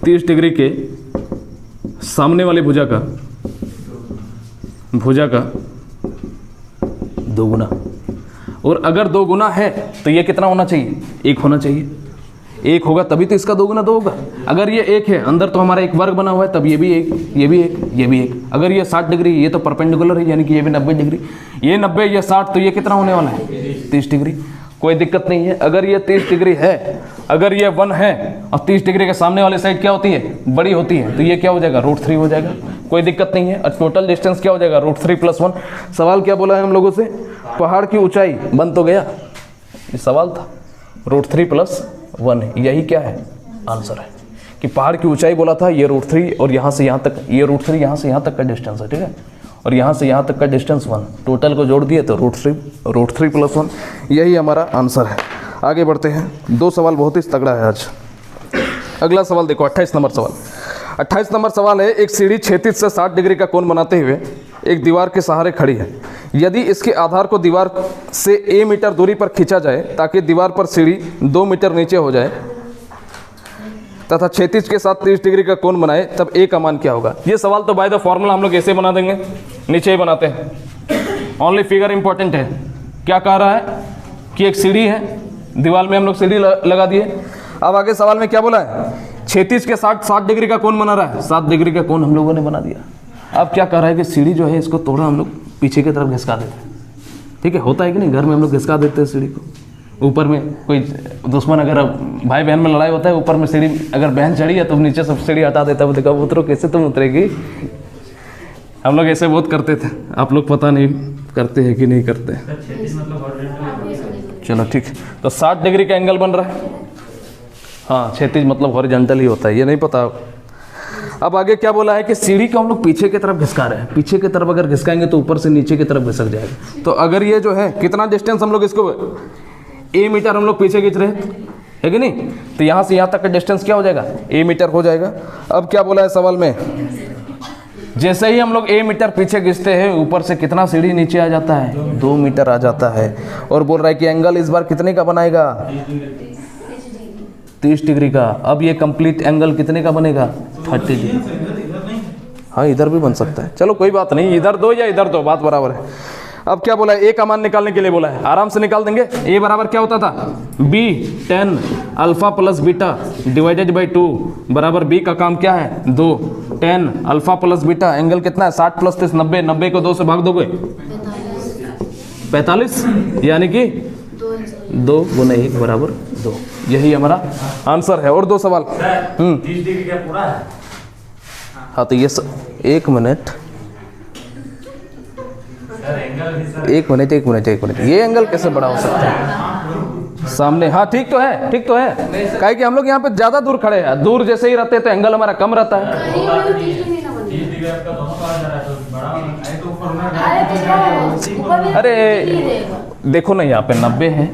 Speaker 1: 30 डिग्री के सामने वाली भुजा का दोगुना, और अगर दोगुना है तो ये कितना होना चाहिए, 1 होना चाहिए। 1 होगा तभी तो इसका दोगुना 2 होगा। अगर ये 1 है, अंदर तो हमारा एक वर्ग बना हुआ है, तब ये भी 1, ये भी 1, ये भी 1। अगर ये 60 डिग्री, ये तो परपेंडिकुलर है, यानी कि ये भी 90 डिग्री, ये 90, ये 60, तो ये कितना होने वाला है, 30 डिग्री। कोई दिक्कत नहीं है। अगर ये 30 डिग्री है, अगर ये 1 है और 30 डिग्री के सामने वाली साइड क्या होती है, बड़ी होती है, तो ये क्या हो जाएगा, √3 हो जाएगा। कोई दिक्कत नहीं है। और टोटल डिस्टेंस क्या हो जाएगा, √3 + 1। सवाल क्या बोला है हम लोगों से, पहाड़ की ऊंचाई, बन तो गया, ये सवाल था, √3 + 1 है, यही क्या है, आंसर है। कि पहाड़ की ऊंचाई बोला था, ये √3 और यहाँ से यहाँ तक, ये √3 यहाँ से यहाँ तक का डिस्टेंस है, ठीक है, और यहाँ से यहाँ तक का डिस्टेंस 1, टोटल को जोड़ दिए तो √3 + 1, यही हमारा आंसर है। आगे बढ़ते हैं, 2 सवाल बहुत ही तगड़ा है आज। अगला सवाल देखो, 28 नंबर सवाल। 28 नंबर सवाल है, एक सीढ़ी क्षैतिज से 60 डिग्री का कोण बनाते हुए एक दीवार के सहारे खड़ी है। यदि इसके आधार को दीवार से a मीटर दूरी पर खींचा जाए ताकि दीवार पर सीढ़ी 2 मीटर नीचे हो जाए तथा क्षैतिज के साथ 30 डिग्री का कोण बनाए, तब a का मान क्या होगा। ये सवाल तो बाय द फॉर्मूला हम लोग ऐसे बना देंगे, नीचे ही बनाते हैं, ओनली फिगर इंपॉर्टेंट है। क्या कह रहा है कि एक सीढ़ी है, दीवार में हम लोग सीढ़ी लगा दिए। अब आगे सवाल में क्या बोला है, क्षैतिज के साथ 60 डिग्री का कोण बना रहा है, 7 डिग्री का कोण हम लोगों ने बना दिया। अब क्या कर रहा है कि सीढ़ी जो है इसको थोड़ा हम लोग पीछे की तरफ घिसका देते हैं, ठीक है, होता है कि नहीं, घर में हम लोग घिसका देते हैं सीढ़ी को। ऊपर में कोई दुश्मन, अगर भाई बहन में लड़ाई होता है, ऊपर में सीढ़ी अगर बहन चढ़ी है तो नीचे सब सीढ़ी हटा देता है, वो देखा उतरो, कैसे तुम उतरेगी। हम लोग ऐसे बहुत करते थे, आप लोग पता नहीं करते हैं कि नहीं करते। चलो ठीक, तो 60 डिग्री का एंगल बन रहा है। हाँ, क्षैतिज मतलब हॉरिजॉन्टल ही होता है, ये नहीं पता। अब आगे क्या बोला है कि सीढ़ी को हम लोग पीछे की तरफ घिसका रहे हैं, पीछे की तरफ अगर घिसकाएंगे तो ऊपर से नीचे की तरफ घिसक जाएगा। तो अगर ये जो है, कितना डिस्टेंस हम लोग इसको a मीटर हम लोग पीछे खींच रहे हैं, है कि नहीं, तो यहाँ से यहाँ तक का डिस्टेंस क्या हो जाएगा, a मीटर हो जाएगा। अब क्या बोला है सवाल में, जैसे ही हम लोग a मीटर पीछे खींचते हैं, ऊपर से कितना सीढ़ी नीचे आ जाता है, 2 मीटर आ जाता है। और बोल रहा है कि एंगल इस बार कितने का बनाएगा, 30 डिग्री का। अब ये कंप्लीट एंगल कितने का बनेगा, 30 डिग्री। हाँ, इधर भी बन सकता है, चलो कोई बात नहीं, इधर दो या इधर दो, बात बराबर है। अब क्या बोला है, ए का मान निकालने के लिए बोला है, आराम से निकाल देंगे। ए बराबर क्या होता था, b tan alpha plus beta divided by 2 बराबर b का काम क्या है, 2 tan alpha plus beta, angle कितना है, 60 + 30 90, 90 को 2 से भाग दोगे 45, यानी कि 2 × 1 बराबर 2, यही हमारा आंसर है। और 2 सवाल।
Speaker 3: 30 डिग्री का पूरा है।
Speaker 1: हाँ, तो ये 1 मिनट, एक मिनट, ये एंगल कैसे बड़ा हो सकता है सामने। हाँ ठीक तो है, ठीक तो है, काहे कि हम लोग यहाँ पे ज़्यादा दूर खड़े हैं, दूर जैसे ही रहते हैं तो एंगल हमारा कम रहता है। अरे देखो ना, यहाँ पे 90 है,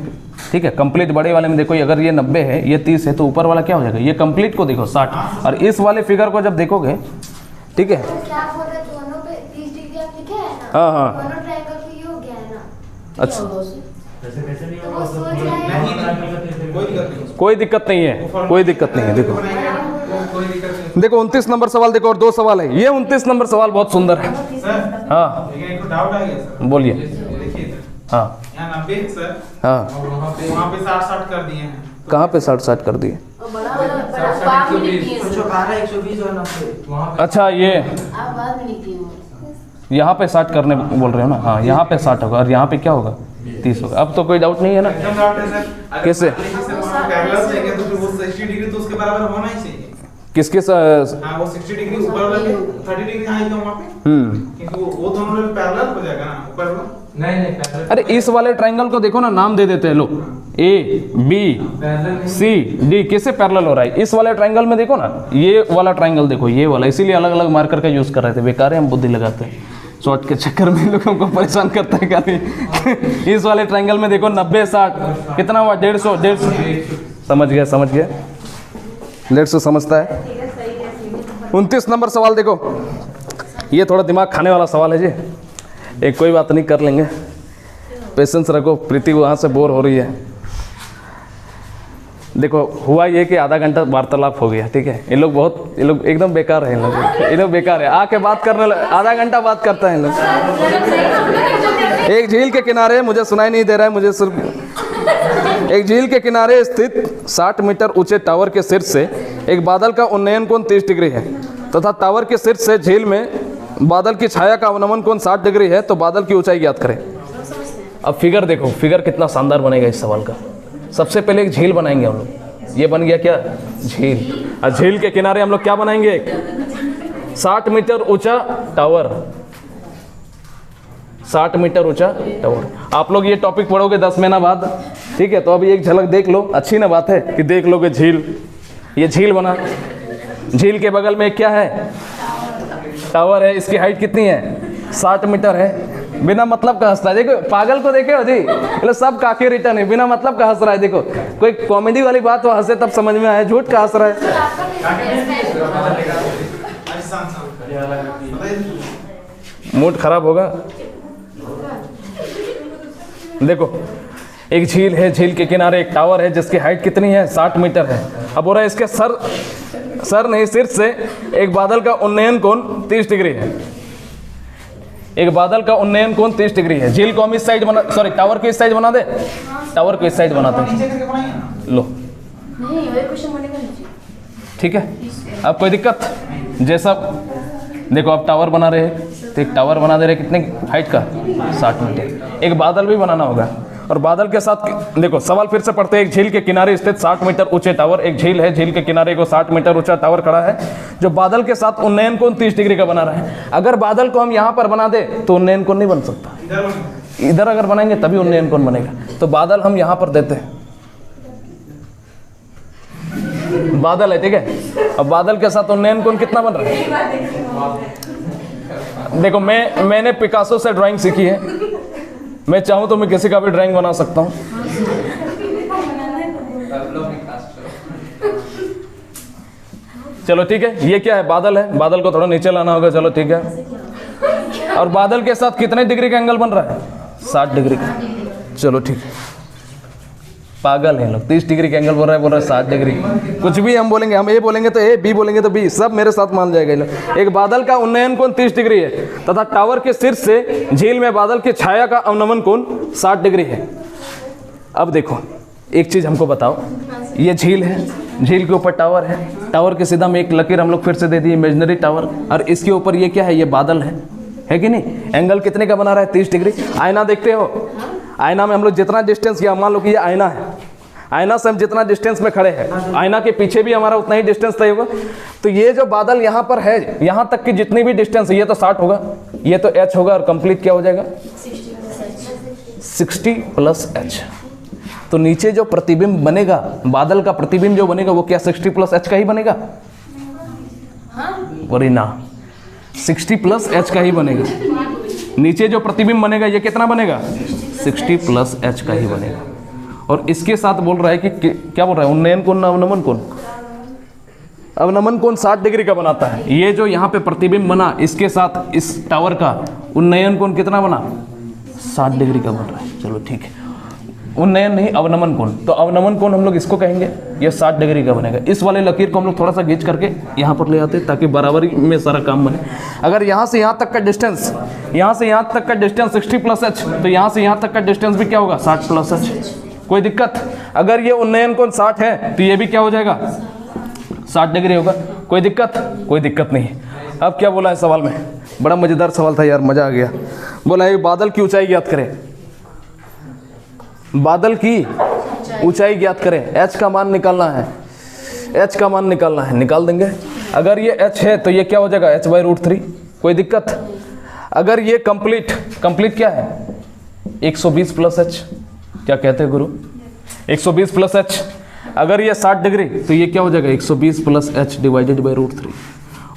Speaker 1: ठीक है, कंप्लीट बड़े वाले में देखो, अगर ये 90 है, ये 30 है, तो ऊपर वाला क्या हो जाएगा, ये कंप्लीट को देखो 60, और इस वाले फिगर को जब देखोगे, ठीक है, हाँ हाँ, अच्छा, कोई दिक्कत नहीं है, कोई दिक्कत नहीं है। देखो 29 नंबर सवाल देखो, और 2 सवाल है। ये 29 नंबर सवाल बहुत सुंदर है। हाँ बोलिए। हाँ हाँ,
Speaker 4: वहाँ पे 60 कर दिए हैं।
Speaker 1: कहाँ पे 60 कर दिए, अच्छा ये यहाँ पे 60 करने बोल रहे हो ना, हाँ यहाँ पे 60 होगा और यहाँ पे क्या होगा, 30 होगा। अब तो कोई डाउट नहीं है ना, कैसे, किसके
Speaker 4: हाँ, वो 60 डिग्री ऊपर वाला 30 डिग्री आएगा वहाँ पे, क्योंकि वो दोनों पैरेलल हो जाएगा ना ऊपर वाला।
Speaker 3: नहीं पैरेलल।
Speaker 1: अरे इस वाले ट्रायंगल को देखो ना, नाम दे देते हैं लोग, ए बी सी डी, किससे पैरेलल हो रहा है? इस वाले ट्रायंगल में देखो ना, ये वाला ट्रायंगल देखो, ये वाला, इसीलिए अलग अलग मार्कर का यूज कर रहे थे। बेकार है, हम बुद्धि लगाते हैं शॉर्ट के चक्कर में, लोगों को परेशान करता है क्या नहीं। इस वाले ट्रायंगल में देखो 90 60 कितना हुआ? 150 समझ गया 150 समझता है। 29 नंबर सवाल देखो, ये थोड़ा दिमाग खाने वाला सवाल है जी, एक कोई बात नहीं, कर लेंगे, पेशेंस रखो। प्रीति वहाँ से बोर हो रही है। देखो हुआ ये कि आधा घंटा वार्तालाप हो गया, ठीक है। ये लोग एकदम बेकार है, ये लोग बेकार है, आके बात करने आधा घंटा बात करता है इन लोग। एक झील के किनारे, मुझे सुनाई नहीं दे रहा है, मुझे सिर्फ एक झील के किनारे स्थित 60 मीटर ऊंचे टावर के शीर्ष से एक बादल का उन्नयन कोण 30 डिग्री है तथा टावर के शीर्ष से झील में बादल की छाया का अवनमन कोण 60 डिग्री है, तो बादल की ऊंचाई ज्ञात करें। अब फिगर देखो, फिगर कितना शानदार बनेगा इस सवाल का। सबसे पहले एक झील बनाएंगे हम लोग, ये बन गया क्या? झील। और झील के किनारे हम लोग क्या बनाएंगे? 60 मीटर ऊंचा टावर, 60 मीटर ऊंचा टावर। आप लोग ये टॉपिक पढ़ोगे 10 महीना बाद, ठीक है। तो अभी एक झलक देख लो, अच्छी ना बात है कि देख लोगे झील। ये झील बना, झील के बगल में क्या है? टावर है। इसकी हाइट कितनी है? 60 मीटर है। बिना मतलब का हंसता है, देखो पागल को देखे हो जी, मतलब सब काके रिटर्न है, बिना मतलब का हंस रहा है। देखो कोई कॉमेडी वाली बात हो, हंसे तब समझ में आए, झूठ का हंस रहा है। मूड खराब होगा। देखो एक झील है, झील के किनारे एक टावर है जिसकी हाइट कितनी है? 60 मीटर है। अब हो रहा है इसके सर नहीं, शीर्ष से एक बादल का उन्नयन कोण 30 डिग्री है। एक बादल का उन्नयन कोण 30 डिग्री है। झील को हम इस साइड बना, सॉरी टावर को इस साइड बना दे, टावर को इस साइड बनाते हैं। लो
Speaker 2: नहीं, वही क्वेश्चन बनेगा नीचे।
Speaker 1: ठीक है, अब कोई दिक्कत? जैसा देखो आप टावर बना रहे हैं, तो एक टावर बना दे रहे, कितने हाइट का? 60 मीटर। एक बादल भी बनाना होगा, और बादल के साथ देखो सवाल फिर से पढ़ते हैं। एक झील के किनारे स्थित 60 मीटर ऊंचे टावर, एक झील है, झील के किनारे को 60 मीटर ऊंचा टावर खड़ा है जो बादल के साथ उन्नयन कोण 30 डिग्री का बना रहा है। अगर बादल को हम यहाँ पर बना दे तो उन्नयन कोण नहीं बन सकता, इधर अगर बनाएंगे तभी उन्नयन कोण बनेगा। तो बादल हम यहाँ पर देते हैं, बादल है, ठीक है। अब बादल के साथ उन्नयन कोण कितना बन रहा है? देखो मैंने पिकासो से ड्राइंग सीखी है, मैं चाहूँ तो मैं किसी का भी ड्राइंग बना सकता हूँ। चलो ठीक है, ये क्या है? बादल है, बादल को थोड़ा नीचे लाना होगा, चलो ठीक है। और बादल के साथ कितने डिग्री का एंगल बन रहा है? 60 डिग्री का। चलो ठीक है, पागल है लोग, 30 डिग्री का एंगल बोल रहा है 60 डिग्री। कुछ भी हम बोलेंगे, हम ए बोलेंगे तो ए, बी बोलेंगे तो बी, सब मेरे साथ मान जाएगा। एक बादल का उन्नयन कोण 30 डिग्री है तथा टावर के शीर्ष से झील में बादल की छाया का अवनमन कोण 60 डिग्री है। अब देखो एक चीज हमको बताओ, ये झील है, झील के ऊपर टावर है, टावर के सीधा में एक लकीर हम लोग फिर से दे दी, इमेजिनरी टावर, और इसके ऊपर ये क्या है? ये बादल है कि नहीं? एंगल कितने का बना रहा है? 30 डिग्री। आईना देखते हो, आईना में हम लोग जितना डिस्टेंस किया, मान लो कि ये आईना है, आईना से हम जितना डिस्टेंस में खड़े हैं, आईना के पीछे भी हमारा उतना ही डिस्टेंस तय होगा। तो ये जो बादल यहाँ पर है, यहाँ तक की जितनी भी डिस्टेंस है, ये तो 60 होगा, ये तो h होगा, और कंप्लीट क्या हो जाएगा? 60 प्लस h। तो नीचे जो प्रतिबिंब बनेगा, बादल का प्रतिबिंब जो बनेगा, वो क्या 60 प्लस h का ही बनेगा? अरे ना, 60 प्लस h का ही बनेगा। नीचे जो प्रतिबिंब बनेगा ये कितना बनेगा? 60 प्लस h का ही बनेगा। और इसके साथ बोल रहा है कि क्या बोल रहा है? उन्नयन कोण, अवनमन कोण। अवनमन कोण 60 डिग्री का बनाता है। ये जो यहाँ पे प्रतिबिंब बना, इसके साथ इस टावर का उन्नयन कोण कितना बना? 60 डिग्री का बन रहा है। चलो ठीक है, उन्नयन नहीं, अवनमन कोण। तो अवनमन कोण हम लोग इसको कहेंगे, ये 60 डिग्री का बनेगा। इस वाले लकीर को हम लोग थोड़ा सा खींच करके यहाँ पर ले आते हैं ताकि बराबरी में सारा काम बने। अगर यहाँ से यहाँ तक का डिस्टेंस, यहाँ से यहाँ तक का डिस्टेंस 60 प्लस h, तो यहाँ से यहाँ तक का डिस्टेंस भी क्या होगा? 60 प्लस h। कोई दिक्कत? अगर ये उन्नयन कोण 60 है तो ये भी क्या हो जाएगा? 60 डिग्री होगा। कोई दिक्कत? कोई दिक्कत नहीं। अब क्या बोला है सवाल में? बड़ा मजेदार सवाल था यार, मजा आ गया। बोला है बादल की ऊंचाई ज्ञात करें, बादल की ऊंचाई ज्ञात करें, h का मान निकालना है, h का मान निकालना है, निकाल देंगे। अगर ये h है तो ये क्या हो जाएगा? h/√3। कोई दिक्कत? अगर ये कंप्लीट क्या है? 120 प्लस एच, क्या कहते हैं गुरु? 120 प्लस एच। अगर ये 60 डिग्री तो ये क्या हो जाएगा? 120 प्लस एच डिवाइडेड बाई √3।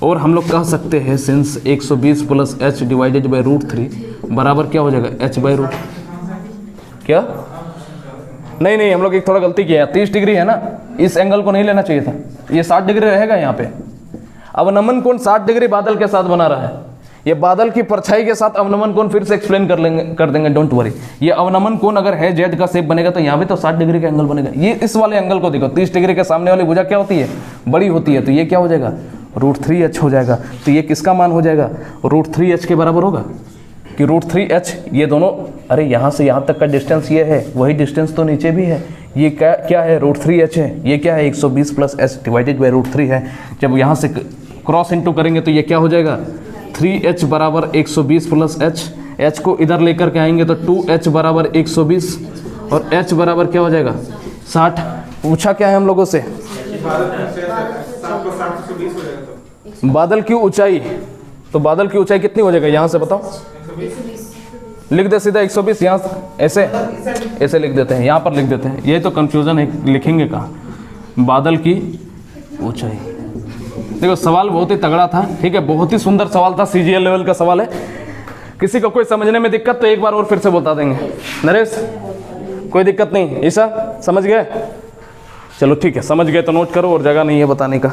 Speaker 1: और हम लोग कह सकते हैं since 120 plus H divided by √3 बराबर क्या हो जाएगा? H by √। क्या? नहीं, हम लोग एक थोड़ा गलती किया है। 30 डिग्री है ना, इस एंगल को नहीं लेना चाहिए था, ये 60 डिग्री रहेगा यहाँ पे। अवनमन कोण 60 डिग्री बादल के साथ बना रहा है। ये बादल की परछाई के साथ अवनमन कोण फिर से एक्सप्लेन कर देंगे, डोंट वरी। ये अवनमन कोण अगर है जेड का शेप बनेगा तो यहाँ भी तो 60 डिग्री का एंगल बनेगा। ये इस वाले एंगल को देखो, 30 डिग्री के सामने वाली भुजा क्या होती है? बड़ी होती है। तो ये क्या हो जाएगा? √3h हो जाएगा। तो ये किसका मान हो जाएगा? √3h के बराबर होगा कि √3h ये दोनों, अरे यहाँ से यहाँ तक का डिस्टेंस ये है, वही डिस्टेंस तो नीचे भी है। ये क्या है? √3h है। ये क्या है? 120 प्लस एच डिवाइडेड बाई √3 है। जब यहाँ से क्रॉस इंटू करेंगे तो ये क्या हो जाएगा? 3h बराबर 120 प्लस एच। एच को इधर लेकर के आएंगे तो 2h बराबर 120 और h बराबर क्या हो जाएगा? 60। पूछा क्या है हम लोगों से? बादल की ऊंचाई। तो बादल की ऊंचाई कितनी हो जाएगा यहाँ से बताओ? लिख दे सीधा 120। यहाँ ऐसे लिख देते हैं, यहाँ पर लिख देते हैं। यही तो कंफ्यूजन है, लिखेंगे कहाँ? बादल की ऊंचाई। देखो सवाल बहुत ही तगड़ा था, ठीक है, बहुत ही सुंदर सवाल था, CGL लेवल का सवाल है। किसी को कोई समझने में दिक्कत तो एक बार और फिर से बता देंगे। नरेश कोई दिक्कत नहीं? ईशा समझ गए? चलो ठीक है, समझ गए तो नोट करो, और जगह नहीं है बताने का।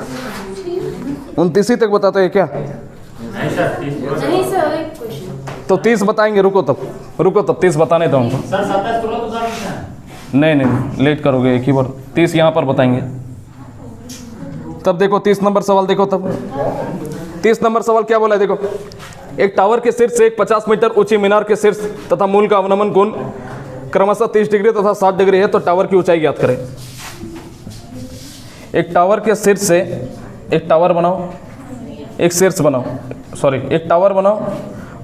Speaker 1: 29 तक बताते हैं क्या?
Speaker 3: नहीं सर, 30
Speaker 2: नहीं सर, एक क्वेश्चन।
Speaker 1: तो 30 बताएंगे। रुको तब 30 बताने दो हमको।
Speaker 3: सर 27 करो तो सर
Speaker 1: नहीं, लेट करोगे एक ही बार। 30 यहाँ पर बताएंगे। तब देखो 30 नंबर सवाल देखो। तब 30 नंबर सवाल क्या बोला है? देखो, एक टावर के शीर्ष से एक 50 मीटर ऊंची मीनार के शीर्ष तथा मूल का अवनमन कोण क्रमशः 30 डिग्री तथा 60 डिग्री है, तो टावर की ऊंचाई ज्ञात करें। एक टावर के शीर्ष से एक टावर बनाओ, एक शीर्ष बनाओ, एक टावर बनाओ,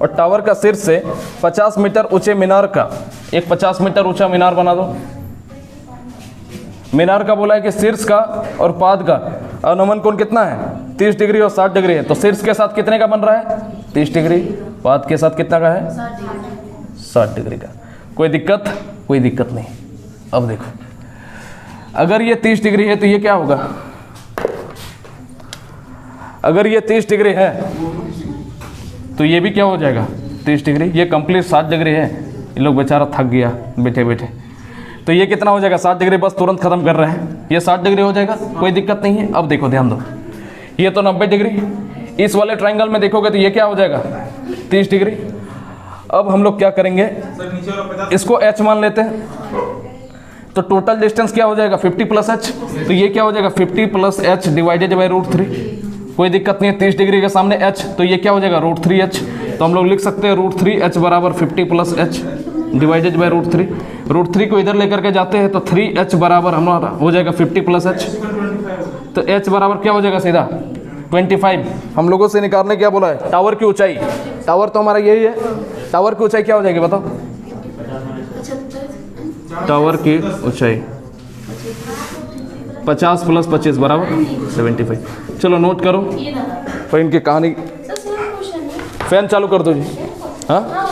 Speaker 1: और टावर का शीर्ष से 50 मीटर ऊंचे मीनार का एक 50 मीटर ऊंचा मीनार बना दो। मीनार का बोला है कि शीर्ष का और पाद का अवनमन कोण कितना है? 30 डिग्री और 60 डिग्री है। तो शीर्ष के साथ कितने का बन रहा है? 30 डिग्री। पाद के साथ कितना का है? 60 डिग्री का। कोई दिक्कत? कोई दिक्कत नहीं। अब देखो, अगर ये 30 डिग्री है तो ये क्या होगा? अगर ये 30 डिग्री है तो ये भी क्या हो जाएगा? 30 डिग्री। ये कंप्लीट 60 डिग्री है। ये लोग बेचारा थक गया बैठे बैठे। तो ये कितना हो जाएगा? 60 डिग्री। बस तुरंत खत्म कर रहे हैं, ये 60 डिग्री हो जाएगा, कोई दिक्कत नहीं है। अब देखो ध्यान दो, ये तो 90 डिग्री। इस वाले ट्रायंगल में देखोगे तो ये क्या हो जाएगा? 30 डिग्री। अब हम लोग क्या करेंगे? इसको h मान लेते हैं। तो टोटल डिस्टेंस क्या हो जाएगा? 50 प्लस एच। तो ये क्या हो जाएगा? 50 प्लस एच डिवाइडेड बाई √3। कोई दिक्कत नहीं है, 30 डिग्री के सामने h, तो ये क्या हो जाएगा? √3h। तो हम लोग लिख सकते हैं √3h बराबर 50 प्लस एच डिवाइडेड बाई √3। √3 को इधर लेकर के जाते हैं तो 3h बराबर हमारा हो जाएगा 50 प्लस एच। तो h बराबर क्या हो जाएगा? सीधा 25। हम लोगों से निकालने क्या बोला है? टावर की ऊंचाई। टावर तो हमारा यही है। टावर की ऊंचाई क्या हो जाएगी बताओ?
Speaker 2: 75।
Speaker 1: टावर की ऊंचाई 50 प्लस 25 बराबर 75। चलो नोट करो।
Speaker 2: ये ना
Speaker 1: फिर इनकी कहानी।
Speaker 2: सर, सेम क्वेश्चन है।
Speaker 1: फैन चालू कर दो जी। हाँ